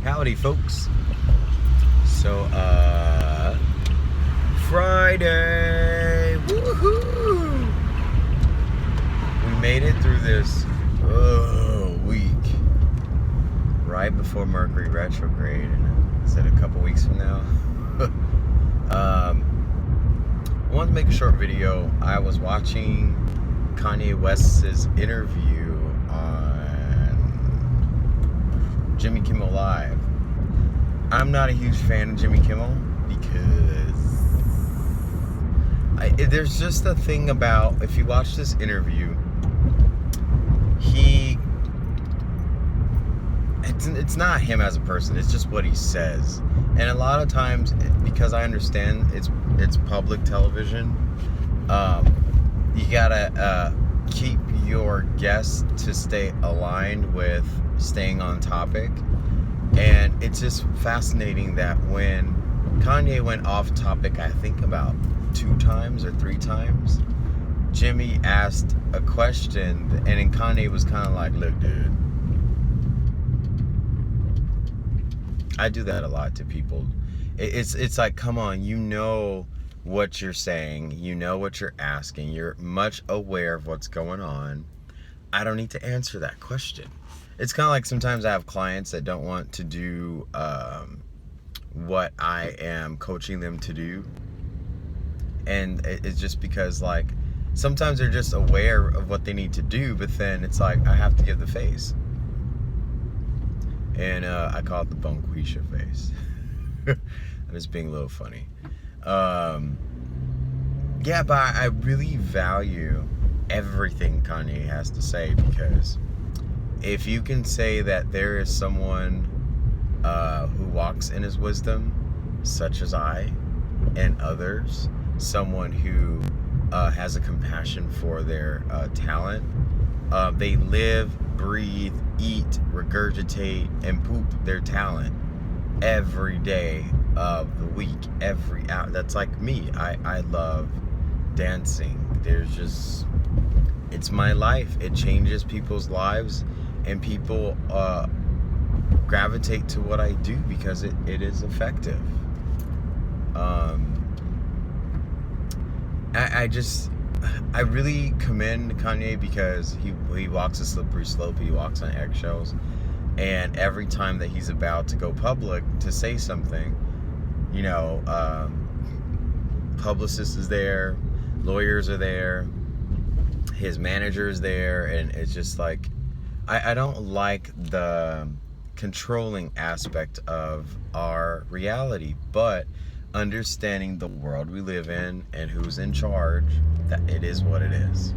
Howdy, folks. So, Friday. Woohoo! We made it through this week right before Mercury retrograde, and is it a couple weeks from now? I wanted to make a short video. I was watching Kanye West's interview on Jimmy Kimmel Live. I'm not a huge fan of Jimmy Kimmel because there's just a thing about, if you watch this interview, it's not him as a person, it's just what he says. And a lot of times, because I understand it's public television, you gotta keep your guests to stay aligned with staying on topic. And it's just fascinating that when Kanye went off topic, I think about 2 times or 3 times, Jimmy asked a question, and then Kanye was kind of like, look, dude, I do that a lot to people. It's like, come on, you know what you're saying, you know what you're asking, you're much aware of what's going on. I don't need to answer that question. It's kind of like sometimes I have clients that don't want to do what I am coaching them to do. And it's just because, like, sometimes they're just aware of what they need to do, but then it's like, I have to give the face. And I call it the Bonquisha face. I'm just being a little funny. Yeah, but I really value everything Kanye has to say, because if you can say that there is someone who walks in his wisdom, such as I and others, someone who has a compassion for their talent, they live, breathe, eat, regurgitate, and poop their talent every day of the week, every hour. That's like me. I love dancing. It's my life. It changes people's lives, and people gravitate to what I do because it is effective. I really commend Kanye because he walks a slippery slope. He walks on eggshells, and every time that he's about to go public to say something, publicist is there, lawyers are there, his manager is there, and it's just like, I don't like the controlling aspect of our reality, but understanding the world we live in and who's in charge, that it is what it is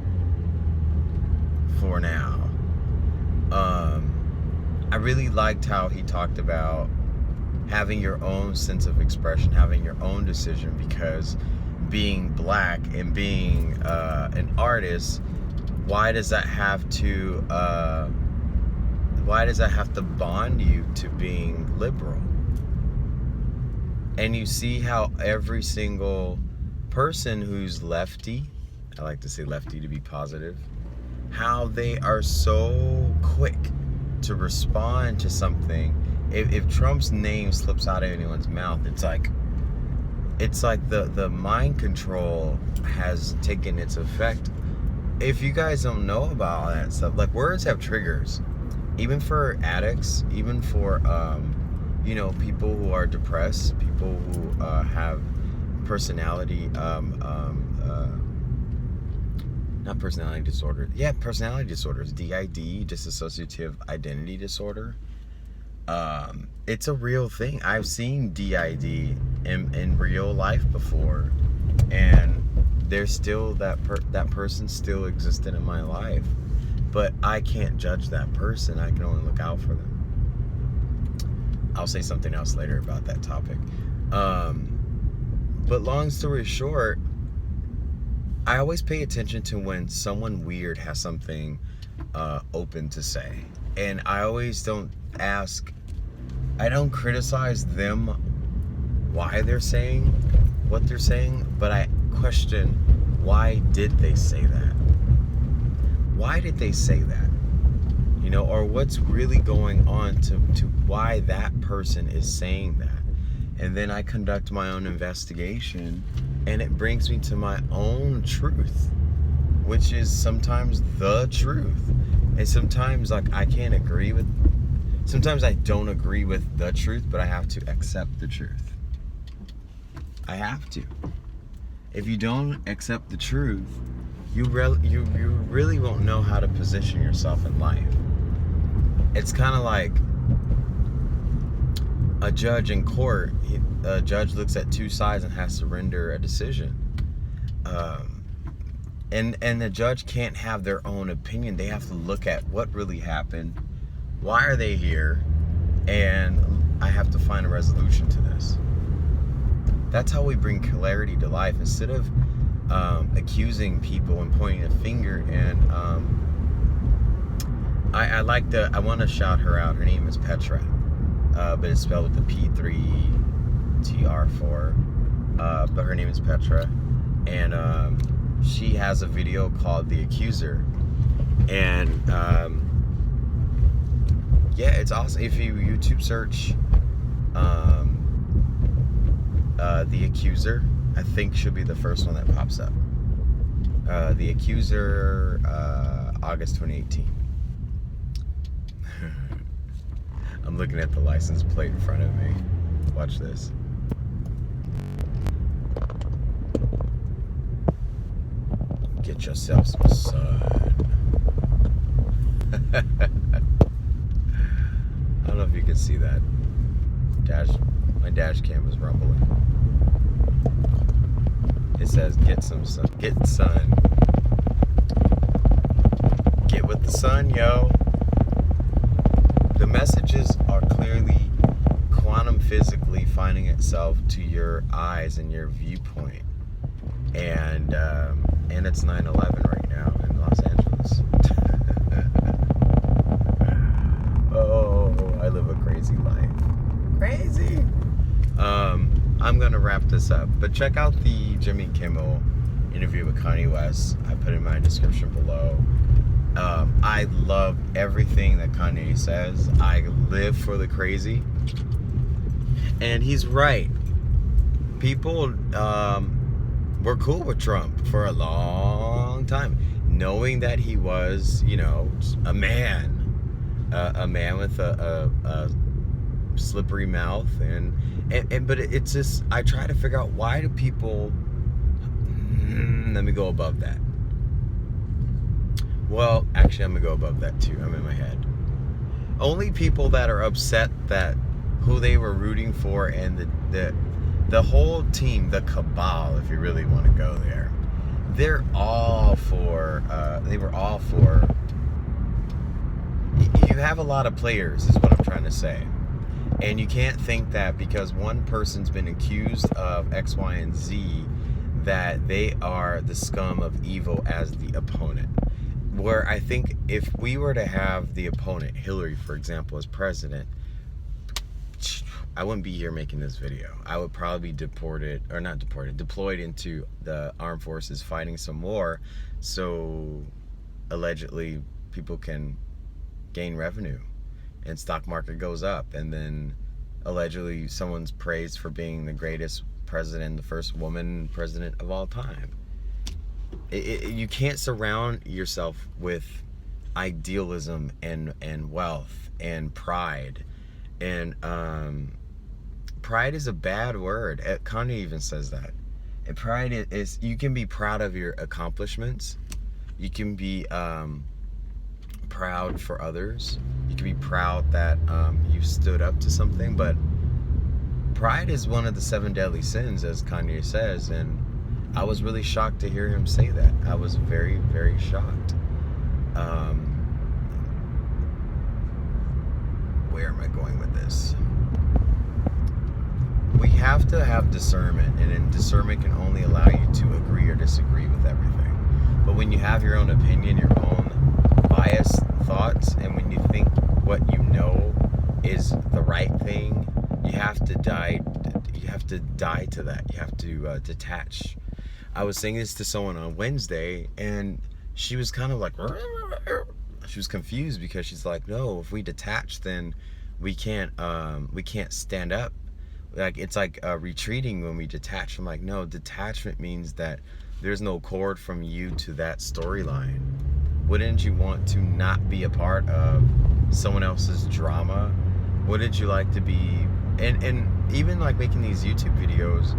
for now. I really liked how he talked about having your own sense of expression, having your own decision, because being black and being an artist, why does that have to bond you to being liberal? And you see how every single person who's lefty, I like to say lefty to be positive, how they are so quick to respond to something. If Trump's name slips out of anyone's mouth, it's like the mind control has taken its effect. If you guys don't know about all that stuff, like, words have triggers, even for addicts, even for people who are depressed, people who have personality not personality disorder. Yeah, personality disorders, DID, dissociative identity disorder. It's a real thing. I've seen DID in real life before, and there's still that person still existed in my life, but I can't judge that person. I can only look out for them. I'll say something else later about that topic. But long story short, I always pay attention to when someone weird has something open to say. And I always don't criticize them why they're saying what they're saying, but I question, why did they say that? Why did they say that? or what's really going on to why that person is saying that. And then I conduct my own investigation, and it brings me to my own truth, which is sometimes the truth. And sometimes, like, sometimes I don't agree with the truth, but I have to accept the truth. I have to. If you don't accept the truth, you really won't know how to position yourself in life. It's kind of like a judge in court. A judge looks at two sides and has to render a decision. And the judge can't have their own opinion. They have to look at what really happened, why are they here, and I have to find a resolution to this. That's how we bring clarity to life, instead of accusing people and pointing a finger. And I want to shout her out. Her name is Petra, but it's spelled with the P3TR4. But her name is Petra, and she has a video called "The Accuser," and yeah, it's awesome. If you YouTube search "The Accuser," I think should be the first one that pops up. "The Accuser," August 2018. I'm looking at the license plate in front of me. Watch this. Get yourself some sun. I don't know if you can see that. My dash cam is rumbling. It says, "Get some sun. Get sun. Get with the sun, yo." The messages are clearly quantum physically finding itself to your eyes and your viewpoint. And it's 9/11 right now in Los Angeles. Oh, I live a crazy life. Crazy. I'm gonna wrap this up, but check out the Jimmy Kimmel interview with Kanye West. I put it in my description below. I love everything that Kanye says. I live for the crazy, and he's right. People were cool with Trump for a long time, knowing that he was, a man with a slippery mouth, but it's just, I try to figure out, why do people, let me go above that. Well, actually, I'm gonna go above that too. I'm in my head. Only people that are upset that who they were rooting for, and the whole team, the cabal, if you really want to go there, they were all for, you have a lot of players, is what I'm trying to say. And you can't think that because one person's been accused of X, Y, and Z, that they are the scum of evil as the opponent. Where I think if we were to have the opponent, Hillary, for example, as president, I wouldn't be here making this video. I would probably be deployed into the armed forces fighting some war, so allegedly people can gain revenue and stock market goes up, and then allegedly someone's praised for being the greatest president, the first woman president of all time. You can't surround yourself with idealism and wealth and pride. And pride is a bad word. Kanye even says that. And pride is, you can be proud of your accomplishments. You can be proud for others. You can be proud that you stood up to something. But pride is one of the 7 deadly sins, as Kanye says. And I was really shocked to hear him say that. I was very, very shocked. Where am I going with this? We have to have discernment, and then discernment can only allow you to agree or disagree with everything. But when you have your own opinion, your own biased thoughts, and when you think what you know is the right thing, you have to die. You have to die to that. You have to detach. I was saying this to someone on Wednesday, and she was kind of like, she was confused because she's like, no, if we detach, then we can't stand up. Like, it's like retreating when we detach. I'm like, no, detachment means that there's no cord from you to that storyline. Wouldn't you want to not be a part of someone else's drama? Wouldn't you like to be, and even like making these YouTube videos,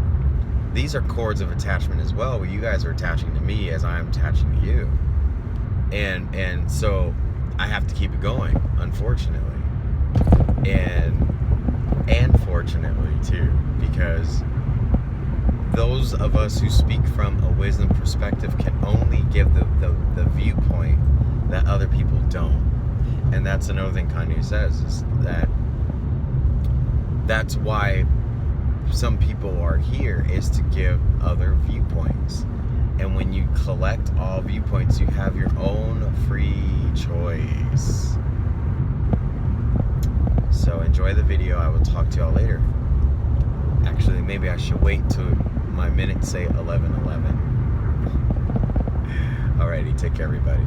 these are cords of attachment as well, where you guys are attaching to me as I'm attaching to you. And so I have to keep it going, unfortunately. And fortunately too, because those of us who speak from a wisdom perspective can only give the viewpoint that other people don't. And that's another thing Kanye says, is that's why some people are here, is to give other viewpoints. And when you collect all viewpoints, you have your own free choice. So enjoy the video. I will talk to y'all later. Actually, maybe I should wait till my minutes say 11:11. Alrighty, take care, everybody.